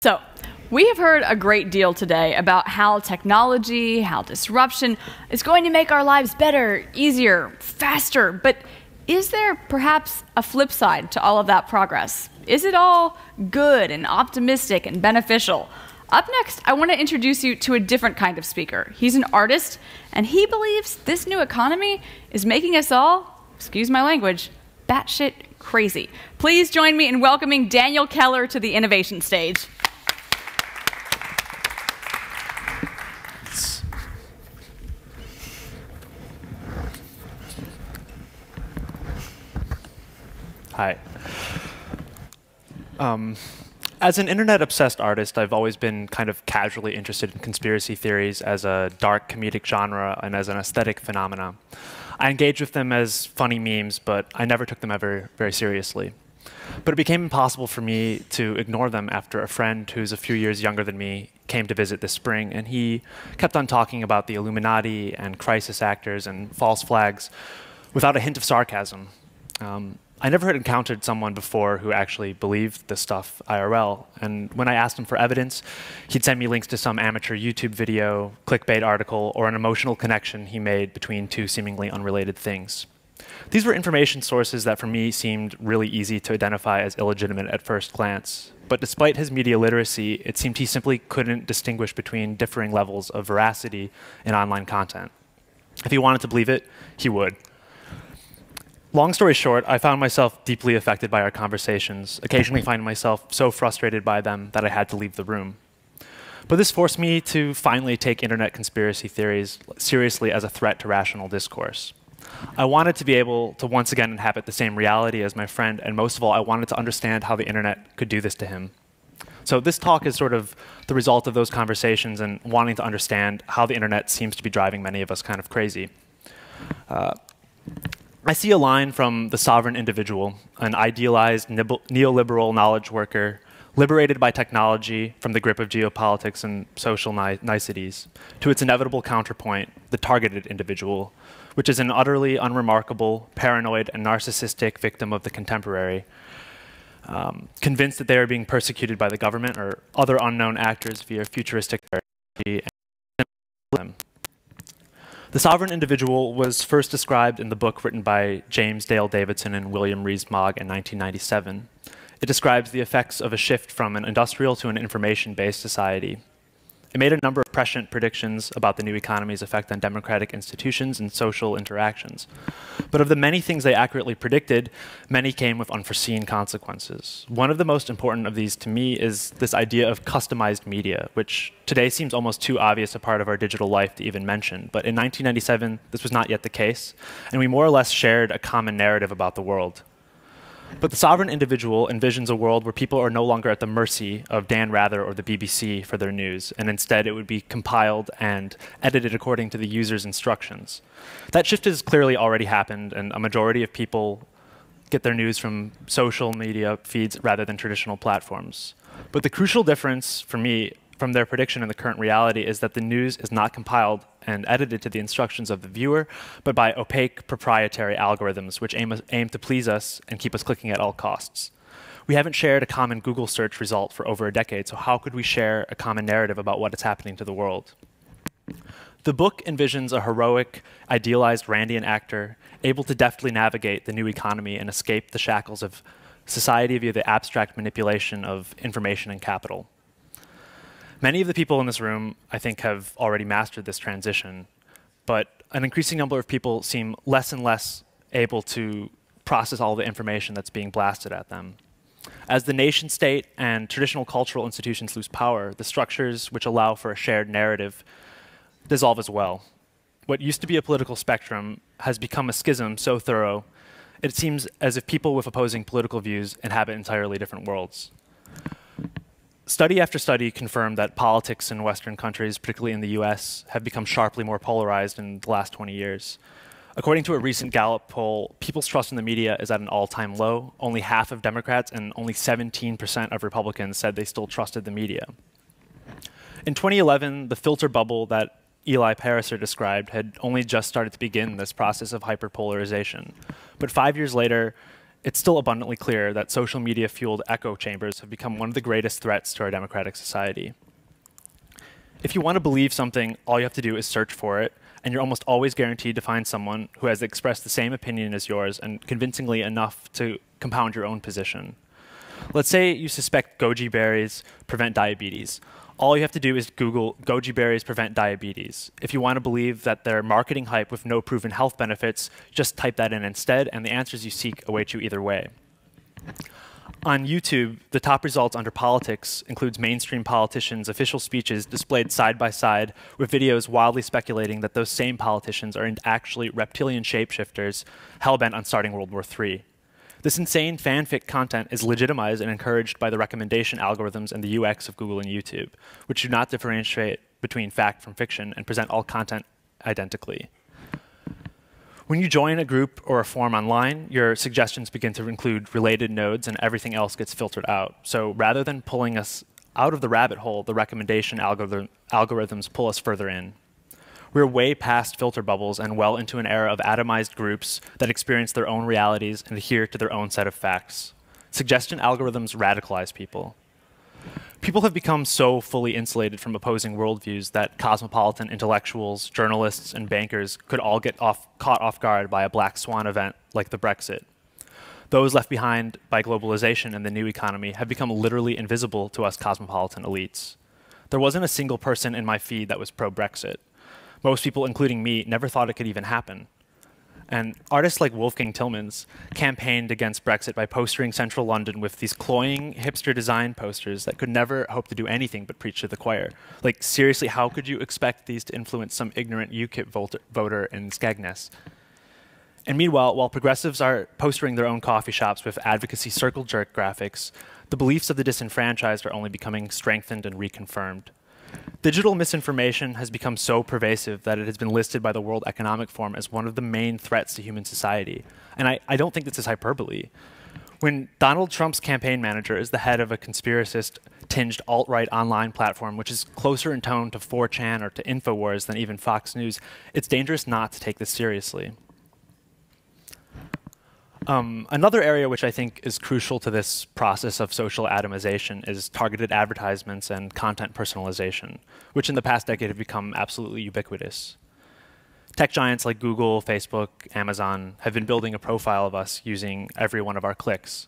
So, we have heard a great deal today about how technology, how disruption is going to make our lives better, easier, faster. But is there perhaps a flip side to all of that progress? Is it all good and optimistic and beneficial? Up next, I want to introduce you to a different kind of speaker. He's an artist, and he believes this new economy is making us all, excuse my language, batshit crazy. Please join me in welcoming Daniel Keller to the innovation stage. Hi. As an internet-obsessed artist, I've always been kind of casually interested in conspiracy theories as a dark comedic genre and as an aesthetic phenomena. I engaged with them as funny memes, but I never took them ever very seriously. But it became impossible for me to ignore them after a friend who's a few years younger than me came to visit this spring, and he kept on talking about the Illuminati and crisis actors and false flags without a hint of sarcasm. I never had encountered someone before who actually believed this stuff IRL, and when I asked him for evidence, he'd send me links to some amateur YouTube video, clickbait article, or an emotional connection he made between two seemingly unrelated things. These were information sources that for me seemed really easy to identify as illegitimate at first glance, but despite his media literacy, it seemed he simply couldn't distinguish between differing levels of veracity in online content. If he wanted to believe it, he would. Long story short, I found myself deeply affected by our conversations, occasionally finding myself so frustrated by them that I had to leave the room. But this forced me to finally take internet conspiracy theories seriously as a threat to rational discourse. I wanted to be able to once again inhabit the same reality as my friend, and most of all, I wanted to understand how the internet could do this to him. So this talk is sort of the result of those conversations and wanting to understand how the internet seems to be driving many of us kind of crazy. I see a line from The Sovereign Individual, an idealized neoliberal knowledge worker, liberated by technology from the grip of geopolitics and social niceties, to its inevitable counterpoint, the targeted individual, which is an utterly unremarkable, paranoid, and narcissistic victim of the contemporary, convinced that they are being persecuted by the government or other unknown actors via futuristic strategy. The sovereign individual was first described in the book written by James Dale Davison and William Rees-Mogg in 1997. It describes the effects of a shift from an industrial to an information-based society. It made a number of prescient predictions about the new economy's effect on democratic institutions and social interactions. But of the many things they accurately predicted, many came with unforeseen consequences. One of the most important of these to me is this idea of customized media, which today seems almost too obvious a part of our digital life to even mention. But in 1997, this was not yet the case, and we more or less shared a common narrative about the world. But the sovereign individual envisions a world where people are no longer at the mercy of Dan Rather or the BBC for their news, and instead it would be compiled and edited according to the user's instructions. That shift has clearly already happened, and a majority of people get their news from social media feeds rather than traditional platforms. But the crucial difference for me from their prediction and the current reality is that the news is not compiled and edited to the instructions of the viewer, but by opaque proprietary algorithms which aim to please us and keep us clicking at all costs. We haven't shared a common Google search result for over a decade, so how could we share a common narrative about what is happening to the world? The book envisions a heroic, idealized Randian actor able to deftly navigate the new economy and escape the shackles of society via the abstract manipulation of information and capital. Many of the people in this room, I think, have already mastered this transition, but an increasing number of people seem less and less able to process all the information that's being blasted at them. As the nation state and traditional cultural institutions lose power, the structures which allow for a shared narrative dissolve as well. What used to be a political spectrum has become a schism so thorough, it seems as if people with opposing political views inhabit entirely different worlds. Study after study confirmed that politics in Western countries, particularly in the US, have become sharply more polarized in the last 20 years. According to a recent Gallup poll, people's trust in the media is at an all-time low. Only half of Democrats and only 17% of Republicans said they still trusted the media. In 2011, the filter bubble that Eli Pariser described had only just started to begin this process of hyperpolarization. But 5 years later, it's still abundantly clear that social media-fueled echo chambers have become one of the greatest threats to our democratic society. If you want to believe something, all you have to do is search for it, and you're almost always guaranteed to find someone who has expressed the same opinion as yours and convincingly enough to compound your own position. Let's say you suspect goji berries prevent diabetes. All you have to do is Google goji berries prevent diabetes. If you want to believe that they're marketing hype with no proven health benefits, just type that in instead, and the answers you seek await you either way. On YouTube, the top results under politics includes mainstream politicians' official speeches displayed side by side with videos wildly speculating that those same politicians are actually reptilian shapeshifters hell-bent on starting World War III. This insane fanfic content is legitimized and encouraged by the recommendation algorithms and the UX of Google and YouTube, which do not differentiate between fact from fiction and present all content identically. When you join a group or a forum online, your suggestions begin to include related nodes and everything else gets filtered out. So rather than pulling us out of the rabbit hole, the recommendation algorithms pull us further in. We're way past filter bubbles and well into an era of atomized groups that experience their own realities and adhere to their own set of facts. Suggestion algorithms radicalize people. People have become so fully insulated from opposing worldviews that cosmopolitan intellectuals, journalists, and bankers could all get caught off guard by a black swan event like the Brexit. Those left behind by globalization and the new economy have become literally invisible to us cosmopolitan elites. There wasn't a single person in my feed that was pro-Brexit. Most people, including me, never thought it could even happen. And artists like Wolfgang Tillmans campaigned against Brexit by postering central London with these cloying, hipster design posters that could never hope to do anything but preach to the choir. Like, seriously, how could you expect these to influence some ignorant UKIP voter in Skegness? And meanwhile, while progressives are postering their own coffee shops with advocacy circle jerk graphics, the beliefs of the disenfranchised are only becoming strengthened and reconfirmed. Digital misinformation has become so pervasive that it has been listed by the World Economic Forum as one of the main threats to human society. And I don't think this is hyperbole. When Donald Trump's campaign manager is the head of a conspiracist-tinged alt-right online platform, which is closer in tone to 4chan or to InfoWars than even Fox News, it's dangerous not to take this seriously. Another area which I think is crucial to this process of social atomization is targeted advertisements and content personalization, which in the past decade have become absolutely ubiquitous. Tech giants like Google, Facebook, Amazon have been building a profile of us using every one of our clicks.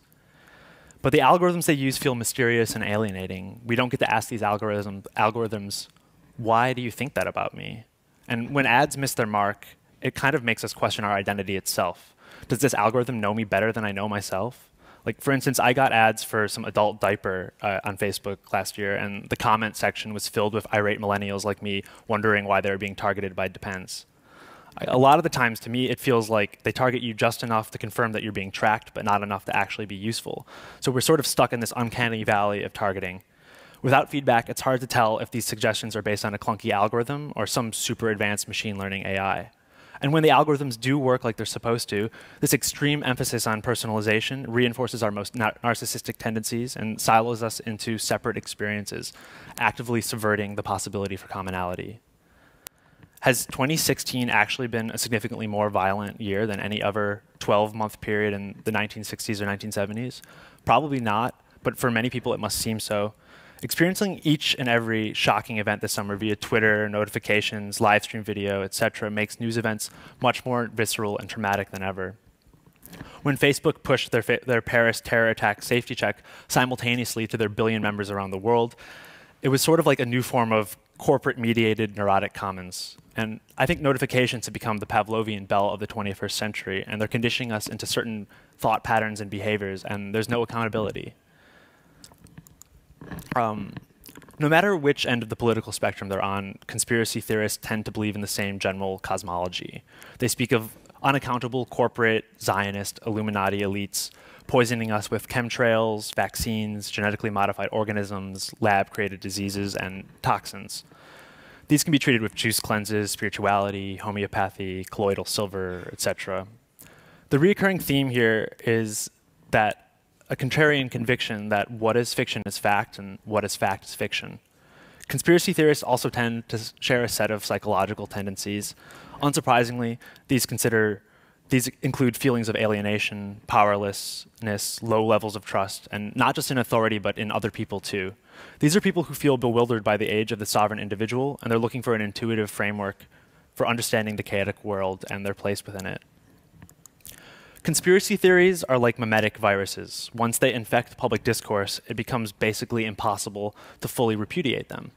But the algorithms they use feel mysterious and alienating. We don't get to ask these algorithms, why do you think that about me? And when ads miss their mark, it kind of makes us question our identity itself. Does this algorithm know me better than I know myself? Like, for instance, I got ads for some adult diaper on Facebook last year, and the comment section was filled with irate millennials like me wondering why they were being targeted by Depends. A lot of the times, to me, it feels like they target you just enough to confirm that you're being tracked, but not enough to actually be useful. So we're sort of stuck in this uncanny valley of targeting. Without feedback, it's hard to tell if these suggestions are based on a clunky algorithm or some super advanced machine learning AI. And when the algorithms do work like they're supposed to, this extreme emphasis on personalization reinforces our most narcissistic tendencies and silos us into separate experiences, actively subverting the possibility for commonality. Has 2016 actually been a significantly more violent year than any other 12-month period in the 1960s or 1970s? Probably not, but for many people it must seem so. Experiencing each and every shocking event this summer via Twitter, notifications, live stream video, etc., makes news events much more visceral and traumatic than ever. When Facebook pushed their Paris terror attack safety check simultaneously to their billion members around the world, it was sort of like a new form of corporate-mediated neurotic commons. And I think notifications have become the Pavlovian bell of the 21st century, and they're conditioning us into certain thought patterns and behaviors, and there's no accountability. No matter which end of the political spectrum they're on, conspiracy theorists tend to believe in the same general cosmology. They speak of unaccountable corporate, Zionist, Illuminati elites poisoning us with chemtrails, vaccines, genetically modified organisms, lab-created diseases, and toxins. These can be treated with juice cleanses, spirituality, homeopathy, colloidal silver, etc. The recurring theme here is that a contrarian conviction that what is fiction is fact and what is fact is fiction. Conspiracy theorists also tend to share a set of psychological tendencies. Unsurprisingly, these consider These include feelings of alienation, powerlessness, low levels of trust, and not just in authority, but in other people too. These are people who feel bewildered by the age of the sovereign individual, and they're looking for an intuitive framework for understanding the chaotic world and their place within it. Conspiracy theories are like memetic viruses. Once they infect public discourse, it becomes basically impossible to fully repudiate them.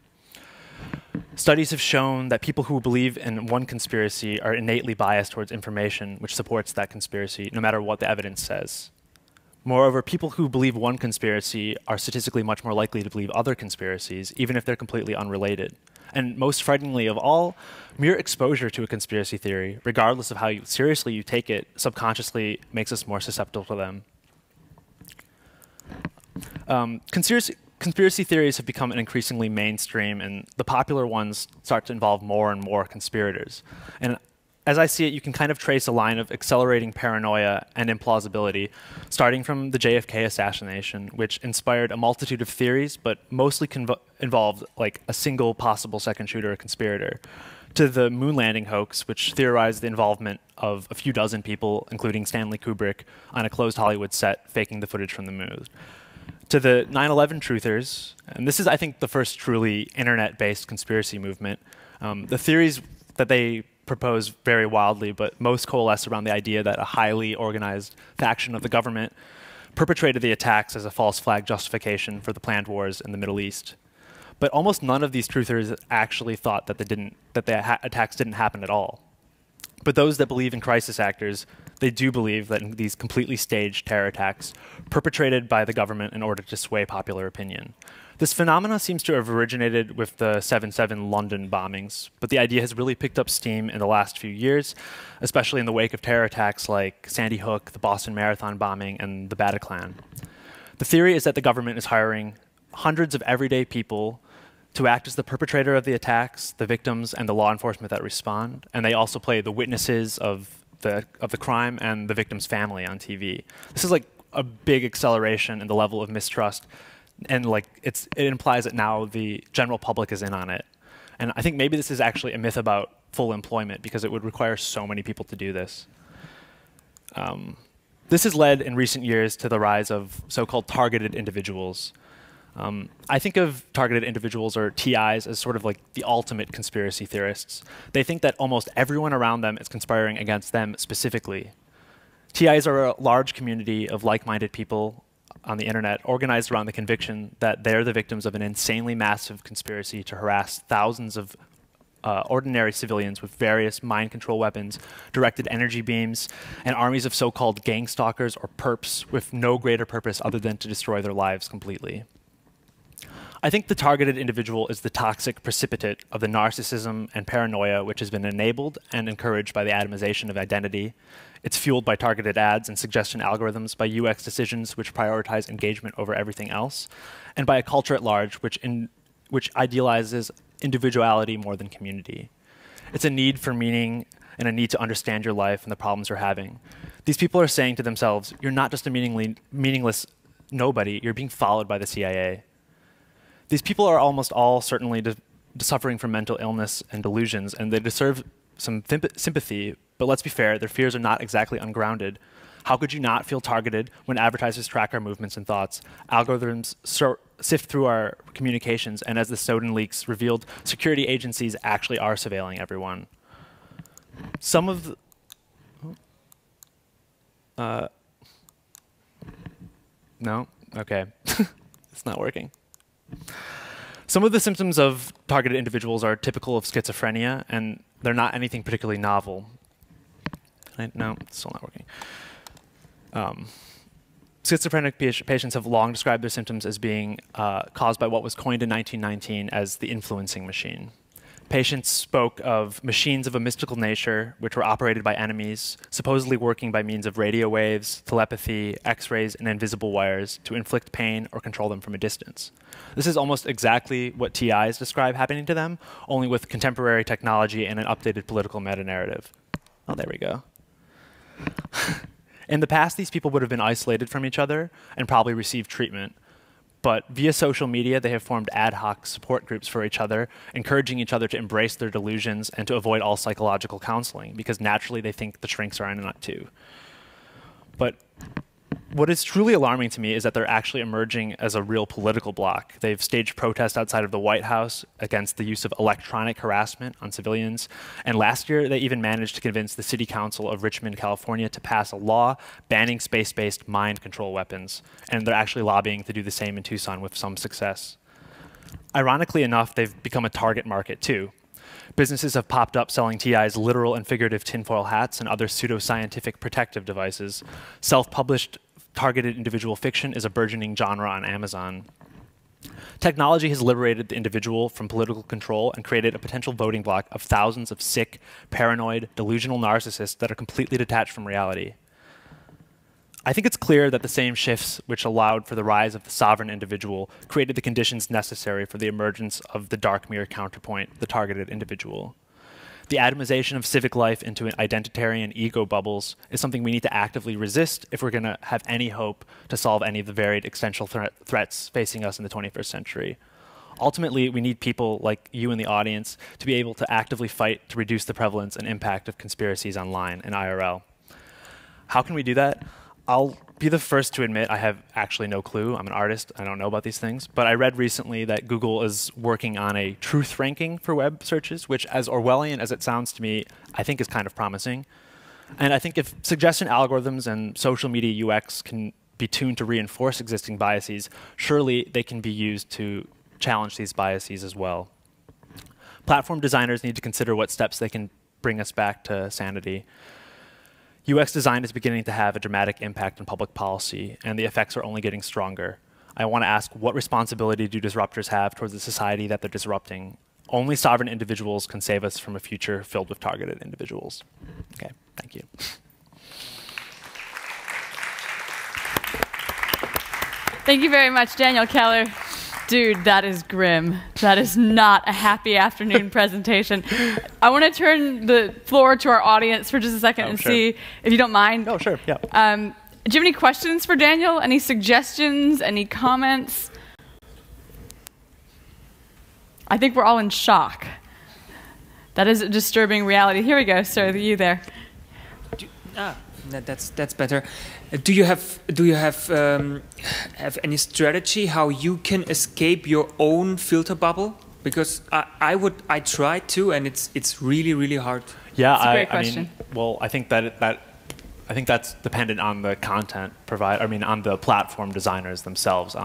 Studies have shown that people who believe in one conspiracy are innately biased towards information which supports that conspiracy, no matter what the evidence says. Moreover, people who believe one conspiracy are statistically much more likely to believe other conspiracies, even if they're completely unrelated. And most frighteningly of all, mere exposure to a conspiracy theory, regardless of how seriously you take it, subconsciously makes us more susceptible to them. Conspiracy theories have become an increasingly mainstream, and the popular ones start to involve more and more conspirators. And as I see it, you can kind of trace a line of accelerating paranoia and implausibility, starting from the JFK assassination, which inspired a multitude of theories, but mostly involved like a single possible second shooter or conspirator, to the moon landing hoax, which theorized the involvement of a few dozen people, including Stanley Kubrick, on a closed Hollywood set faking the footage from the moon, to the 9/11 truthers, and this is, I think, the first truly internet-based conspiracy movement. The theories that they propose vary wildly, but most coalesce around the idea that a highly organized faction of the government perpetrated the attacks as a false flag justification for the planned wars in the Middle East. But almost none of these truthers actually thought that the attacks didn't happen at all. But those that believe in crisis actors, they do believe that in these completely staged terror attacks perpetrated by the government in order to sway popular opinion. This phenomena seems to have originated with the 7/7 London bombings, but the idea has really picked up steam in the last few years, especially in the wake of terror attacks like Sandy Hook, the Boston Marathon bombing, and the Bataclan. The theory is that the government is hiring hundreds of everyday people to act as the perpetrator of the attacks, the victims, and the law enforcement that respond, and they also play the witnesses of the crime and the victim's family on TV. This is like a big acceleration in the level of mistrust, and like it implies that now the general public is in on it. And I think maybe this is actually a myth about full employment, because it would require so many people to do this. This has led in recent years to the rise of so-called targeted individuals. I think of targeted individuals, or TIs, as sort of like the ultimate conspiracy theorists. They think that almost everyone around them is conspiring against them specifically. TIs are a large community of like-minded people on the internet organized around the conviction that they're the victims of an insanely massive conspiracy to harass thousands of ordinary civilians with various mind control weapons, directed energy beams, and armies of so-called gang stalkers or perps with no greater purpose other than to destroy their lives completely. I think the targeted individual is the toxic precipitate of the narcissism and paranoia which has been enabled and encouraged by the atomization of identity. It's fueled by targeted ads and suggestion algorithms, by UX decisions which prioritize engagement over everything else, and by a culture at large which idealizes individuality more than community. It's a need for meaning and a need to understand your life and the problems you're having. These people are saying to themselves, you're not just a meaningless nobody, you're being followed by the CIA. These people are almost all certainly suffering from mental illness and delusions, and they deserve some sympathy, but let's be fair, their fears are not exactly ungrounded. How could you not feel targeted when advertisers track our movements and thoughts, algorithms sift through our communications, and as the Snowden leaks revealed, security agencies actually are surveilling everyone? Some of the... no? Okay. It's not working. Some of the symptoms of targeted individuals are typical of schizophrenia, and they're not anything particularly novel. No, it's still not working. Schizophrenic patients have long described their symptoms as being caused by what was coined in 1919 as the influencing machine. Patients spoke of machines of a mystical nature which were operated by enemies, supposedly working by means of radio waves, telepathy, X-rays, and invisible wires to inflict pain or control them from a distance. This is almost exactly what TIs describe happening to them, only with contemporary technology and an updated political meta-narrative. Oh, there we go. In the past, these people would have been isolated from each other and probably received treatment. But via social media, they have formed ad hoc support groups for each other, encouraging each other to embrace their delusions and to avoid all psychological counseling, because naturally they think the shrinks are in on it too. But what is truly alarming to me is that they're actually emerging as a real political bloc. They've staged protests outside of the White House against the use of electronic harassment on civilians. And last year, they even managed to convince the City Council of Richmond, California, to pass a law banning space-based mind control weapons. And they're actually lobbying to do the same in Tucson with some success. Ironically enough, they've become a target market too. Businesses have popped up selling TI's literal and figurative tinfoil hats and other pseudoscientific protective devices. Self-published targeted individual fiction is a burgeoning genre on Amazon. Technology has liberated the individual from political control and created a potential voting bloc of thousands of sick, paranoid, delusional narcissists that are completely detached from reality. I think it's clear that the same shifts which allowed for the rise of the sovereign individual created the conditions necessary for the emergence of the dark mirror counterpoint, the targeted individual. The atomization of civic life into an identitarian ego bubbles is something we need to actively resist if we're going to have any hope to solve any of the varied existential threats facing us in the 21st century. Ultimately, we need people like you in the audience to be able to actively fight to reduce the prevalence and impact of conspiracies online and IRL. How can we do that? I'll be the first to admit I have actually no clue. I'm an artist. I don't know about these things. But I read recently that Google is working on a truth ranking for web searches, which, as Orwellian as it sounds to me, I think is kind of promising. And I think if suggestion algorithms and social media UX can be tuned to reinforce existing biases, surely they can be used to challenge these biases as well. Platform designers need to consider what steps they can bring us back to sanity. UX design is beginning to have a dramatic impact on public policy, and the effects are only getting stronger. I want to ask, what responsibility do disruptors have towards the society that they're disrupting? Only sovereign individuals can save us from a future filled with targeted individuals. Okay, thank you. Thank you very much, Daniel Keller. Dude, that is grim. That is not a happy afternoon presentation. I want to turn the floor to our audience for just a second and see if you don't mind. Oh, sure, yeah. Do you have any questions for Daniel? Any suggestions? Any comments? I think we're all in shock. That is a disturbing reality. Here we go, sir, you there. That's better. Do you have any strategy how you can escape your own filter bubble? Because I try to, and it's really hard. Yeah, that's a great question. I mean, well, I think I think that's dependent on the content provider. I mean, on the platform designers themselves.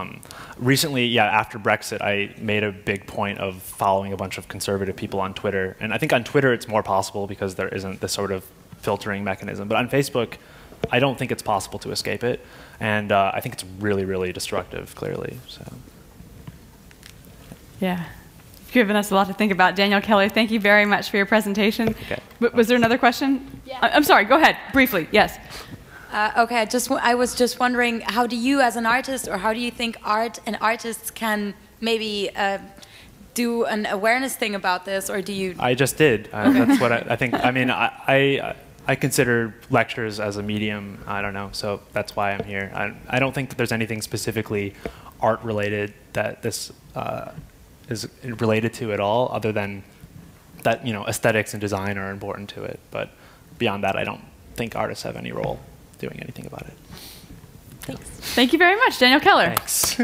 Recently, yeah, after Brexit, I made a big point of following a bunch of conservative people on Twitter, and I think on Twitter it's more possible because there isn't this sort of filtering mechanism. But on Facebook, I don't think it's possible to escape it, and I think it's really destructive, clearly. So, yeah, you've given us a lot to think about. Daniel Keller, thank you very much for your presentation. Okay. Was there another question? Yeah. I'm sorry. Go ahead, briefly. Yes. Okay. I was just wondering, how do you, as an artist, or how do you think art and artists can maybe do an awareness thing about this, or do you? I just did. That's what I think. I mean, I consider lectures as a medium. I don't know, so that's why I'm here. I don't think that there's anything specifically art-related that this is related to at all, other than that, you know, aesthetics and design are important to it. But beyond that, I don't think artists have any role doing anything about it. Thanks. Thank you very much, Daniel Keller. Thanks.